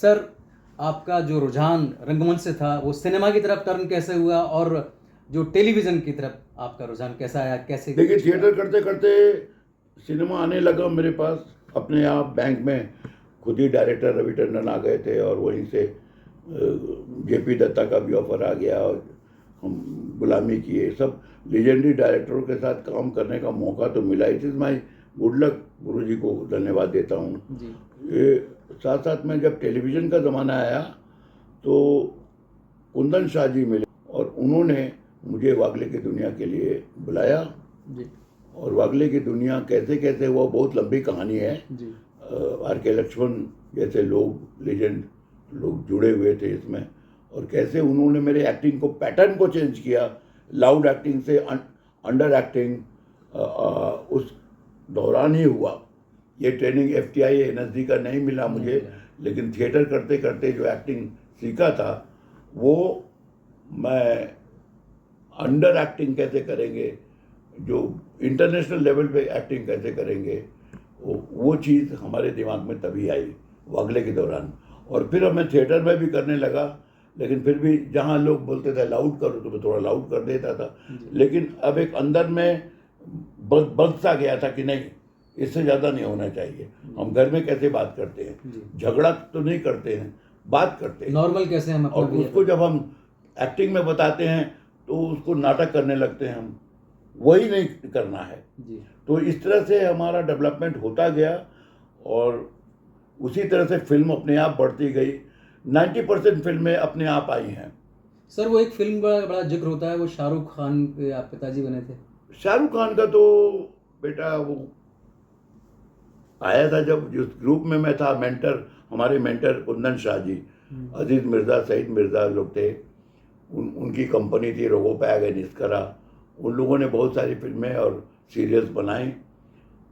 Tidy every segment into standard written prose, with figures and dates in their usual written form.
Sir, आपका जो रुझान रंगमंच से था वो सिनेमा की तरफ टर्न कैसे हुआ और जो टेलीविज़न की तरफ आपका रुझान कैसा आया? कैसे देखिए, कुछ हुआ? थिएटर करते करते सिनेमा आने लगा मेरे पास अपने आप। बैंक में खुद ही डायरेक्टर रवि टंडन आ गए थे और वहीं से जेपी दत्ता का भी ऑफर आ गया और हम गुलामी किए। सब लेजेंडरी डायरेक्टरों के साथ काम करने का मौका तो मिला। It is my good luck. गुरु जी को धन्यवाद देता हूँ। जी। ये साथ साथ में जब टेलीविज़न का ज़माना आया तो कुंदन शाह जी मिले और उन्होंने मुझे वागले की दुनिया के लिए बुलाया। जी। और वागले की दुनिया कैसे कैसे वो बहुत लंबी कहानी है। जी। आर.के. लक्ष्मण जैसे लोग, लेजेंड लोग जुड़े हुए थे इसमें, और कैसे उन्होंने मेरे एक्टिंग को, पैटर्न को चेंज किया। लाउड एक्टिंग से अंडर एक्टिंग उस दौरान ही हुआ। ये ट्रेनिंग FTI NSD का नहीं मिला मुझे, लेकिन थिएटर करते करते जो एक्टिंग सीखा था वो मैं अंडर एक्टिंग कैसे करेंगे, जो इंटरनेशनल लेवल पे एक्टिंग कैसे करेंगे, वो चीज़ हमारे दिमाग में तभी आई वागले के दौरान। और फिर अब मैं थिएटर में भी करने लगा, लेकिन फिर भी जहाँ लोग बोलते थे लाउड करो तो मैं थोड़ा लाउड कर देता था। लेकिन अब एक अंदर में बग सा गया था कि नहीं, इससे ज़्यादा नहीं होना चाहिए। हम घर में कैसे बात करते हैं, झगड़ा तो नहीं करते हैं, बात करते हैं नॉर्मल कैसे हम अपना और उसको जब हम एक्टिंग में बताते हैं तो उसको नाटक करने लगते हैं। हम वही नहीं करना है। जी। तो इस तरह से हमारा डेवलपमेंट होता गया और उसी तरह से फिल्म अपने आप बढ़ती गई। 90% फिल्में अपने आप आई हैं। सर, वो एक फिल्म का बड़ा जिक्र होता है, वो शाहरुख खान के आप पिताजी बने थे। शाहरुख खान का तो बेटा वो आया था जब जिस ग्रुप में मैं था, मेंटर, हमारे मेंटर कुंदन शाह जी, अजीज मिर्ज़ा, सईद मिर्ज़ा लोग थे। उनकी कंपनी थी रोगोपैग एंड निस्करा। उन लोगों ने बहुत सारी फिल्में और सीरियल्स बनाई।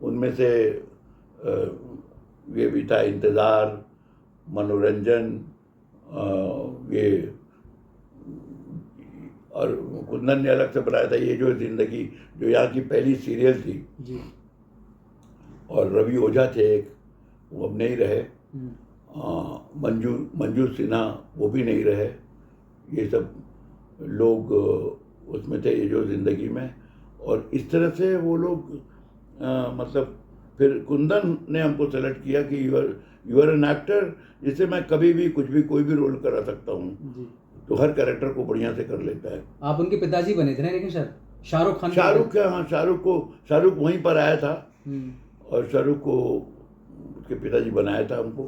उनमें से ये भी था इंतज़ार, मनोरंजन, ये, और कुंदन ने अलग से बनाया था ये जो ज़िंदगी, जो यहाँ की पहली सीरियल थी। जी। और रवि ओझा थे एक, वो अब नहीं रहे। मंजू सिन्हा वो भी नहीं रहे। ये सब लोग उसमें थे, ये जो ज़िंदगी में। और इस तरह से वो लोग मतलब फिर कुंदन ने हमको सेलेक्ट किया कि यू आर एन एक्टर, जिससे मैं कभी भी कुछ भी कोई भी रोल करा सकता हूँ। तो हर कैरेक्टर को बढ़िया से कर लेता है। आप उनके पिताजी बने थे ना, लेकिन सर शाहरुख खान शाहरुख वहीं पर आया था और शाहरुख को उसके पिताजी बनाया था हमको।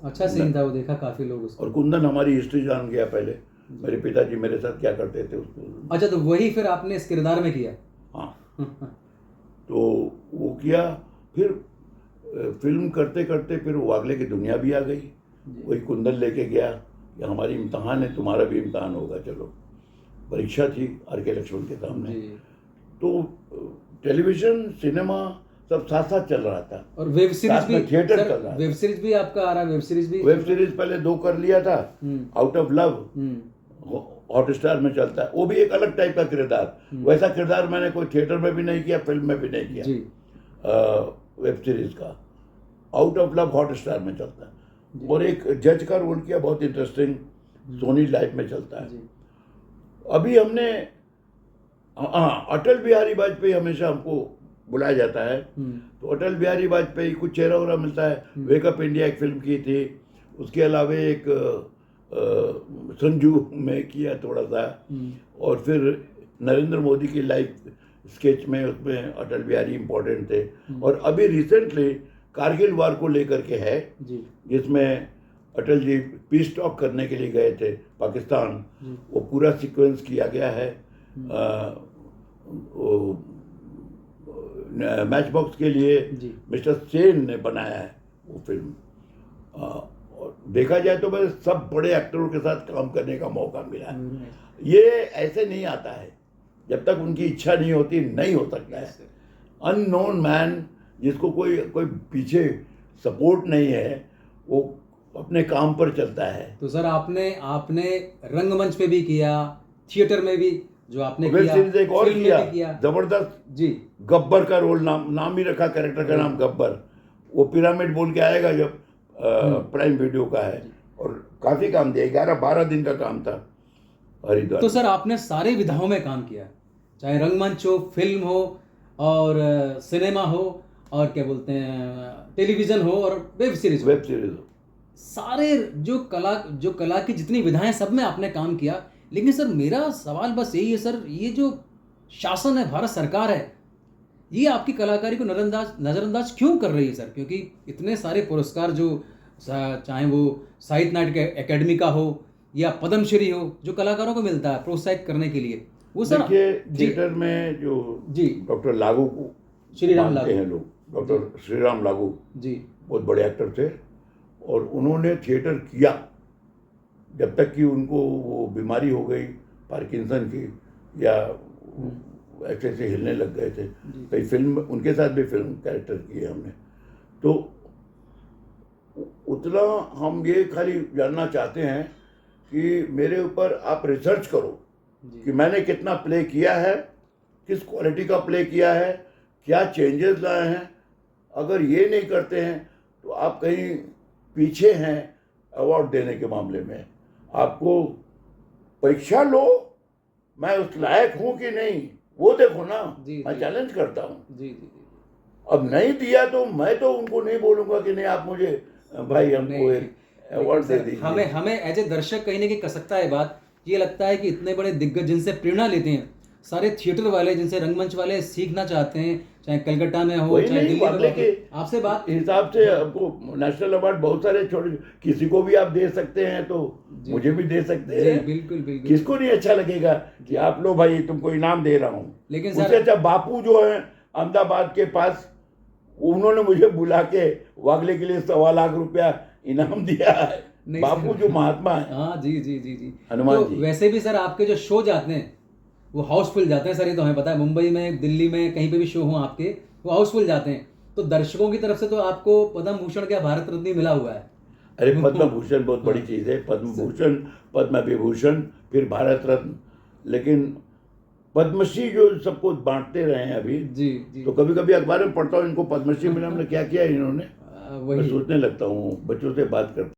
अच्छा सीन था वो, देखा काफी लोग उसको। और कुंदन हमारी हिस्ट्री जान गया पहले, मेरे पिताजी मेरे साथ क्या करते थे उसको। अच्छा, तो वही फिर आपने इस किरदार में किया? हाँ। तो वो किया। फिर फिल्म करते करते फिर वागले की दुनिया भी आ गई। वही कुंदन लेके गया कि हमारी इम्तहान है, तुम्हारा भी इम्तहान होगा, चलो। परीक्षा थी आर.के. लक्ष्मण के सामने। तो टेलीविज़न, सिनेमा सब साथ साथ चल रहा था। और वेब सीरीज भी, थिएटर चल रहा था। वेब सीरीज भी आपका आ रहा? वेब सीरीज पहले 2 कर लिया था। आउट ऑफ लव हॉटस्टार में चलता है, वो भी एक अलग टाइप का किरदार। वैसा किरदार मैंने कोई थिएटर में भी नहीं किया, फिल्म में भी नहीं किया जी। वेब सीरीज का। आउट ऑफ लव हॉटस्टार में चलता है। और एक जज का रोल किया, बहुत इंटरेस्टिंग, सोनी लाइफ में चलता है। अभी हमने अटल बिहारी वाजपेयी हमेशा हमको बुलाया जाता है। तो अटल बिहारी वाजपेयी कुछ चेहरा वगैरह मिलता है। वेकअप इंडिया एक फिल्म की थी, उसके अलावा एक संजू में किया थोड़ा सा। और फिर नरेंद्र मोदी की लाइफ स्केच में, उसमें अटल बिहारी इम्पोर्टेंट थे। और अभी रिसेंटली कारगिल वार को लेकर के है, जिसमें अटल जी पीस टॉक करने के लिए गए थे पाकिस्तान। वो पूरा सीक्वेंस किया गया है। मैच बॉक्स के लिए मिस्टर सेन ने बनाया है वो फिल्म। और देखा जाए तो मैं सब बड़े एक्टरों के साथ काम करने का मौका मिला है। ये ऐसे नहीं आता है, जब तक उनकी इच्छा नहीं होती नहीं हो सकता है। अननोन मैन, जिसको कोई पीछे सपोर्ट नहीं है, वो अपने काम पर चलता है। तो सर आपने रंगमंच पे भी किया, थिएटर में भी जो आपने वेब किया, सीरीज एक और फिल्म में भी किया जबरदस्त जी, गब्बर का रोल, नाम ही रखा कैरेक्टर का नाम गब्बर। वो पिरामिड बोल के आएगा जब प्राइम वीडियो का है। और काफ़ी काम दिया, 11-12 दिन का काम था हरिद्वार तो में। सर आपने सारे विधाओं में काम किया, चाहे रंगमंच हो, फिल्म हो और सिनेमा हो और क्या बोलते हैं टेलीविज़न हो और वेब सीरीज़ हो। वेब सीरीज हो। सारे जो कला की जितनी विधाएं सब में आपने काम किया। लेकिन सर मेरा सवाल बस यही है सर, ये जो शासन है, भारत सरकार है, ये आपकी कलाकारी को नज़रअंदाज क्यों कर रही है सर? क्योंकि इतने सारे पुरस्कार जो चाहे वो साहित्य नाटक अकेडमी का हो या पद्मश्री हो, जो कलाकारों को मिलता है प्रोत्साहित करने के लिए, वो सर देखिए जी थिएटर में जो जी डॉक्टर लागू को श्रीराम मानते लागू हैं लोग, डॉक्टर श्रीराम लागू जी बहुत बड़े एक्टर थे और उन्होंने थिएटर किया जब तक कि उनको वो बीमारी हो गई पार्किंसन की, या ऐसे ऐसे हिलने लग गए थे। कई फिल्म उनके साथ भी फिल्म कैरेक्टर किए हमने। तो उतना हम ये खाली जानना चाहते हैं कि मेरे ऊपर आप रिसर्च करो कि मैंने कितना प्ले किया है, किस क्वालिटी का प्ले किया है, क्या चेंजेस लाए हैं। अगर ये नहीं करते हैं तो आप कहीं पीछे हैं अवार्ड देने के मामले में। आपको परीक्षा लो, मैं उस लायक हूँ कि नहीं वो देखो ना। जी, मैं जी। चैलेंज करता हूँ। जी जी अब नहीं दिया तो मैं तो उनको नहीं बोलूँगा कि नहीं आप मुझे भाई हमको नहीं, एक अवार्ड दे लेकिन सर दीजिए। हमें एज ए दर्शक कहीं ना कहीं कसकता है बात। ये लगता है कि इतने बड़े दिग्गज जिनसे प्रेरणा लेते हैं, सारे थिएटर वाले जिनसे रंगमंच वाले सीखना चाहते हैं, चाहे कलकत्ता में हो वही चाहे नहीं, दिल्ली में वाकई हो, के आपसे बात हिसाब से आपको नेशनल अवार्ड बहुत सारे छोटे, किसी को भी आप दे सकते हैं तो जी। मुझे भी दे सकते जी हैं। बिल्कुल बिल्कुल। किसको नहीं अच्छा लगेगा कि आप लो भाई तुमको इनाम दे रहा हूँ। लेकिन उससे सर अच्छा बापू जो है अहमदाबाद के पास, उन्होंने मुझे बुला के वागले के लिए 1.25 लाख रुपया इनाम दिया है। नहीं बापू सर। जो महात्मा है, हाँ जी जी जी जी। हनुमान तो जी। वैसे भी सर आपके जो शो जाते हैं वो हाउसफुल जाते हैं सर, ये तो हमें पता है। मुंबई में, दिल्ली में, कहीं पे भी शो हो आपके वो हाउसफुल जाते हैं। तो दर्शकों की तरफ से तो आपको पद्म भूषण क्या भारत रत्न मिला हुआ है। अरे पद्म भूषण बहुत बड़ी चीज़ है। पद्म भूषण, पद्म विभूषण, फिर भारत रत्न। लेकिन पद्मश्री जो सबको बांटते रहे हैं अभी, जी जी। तो कभी कभी अखबार में पढ़ता हूँ इनको पद्मश्री मिला, हमने क्या किया इन्होंने। मैं वही सोचने लगता हूँ, बच्चों से बात करता हूँ।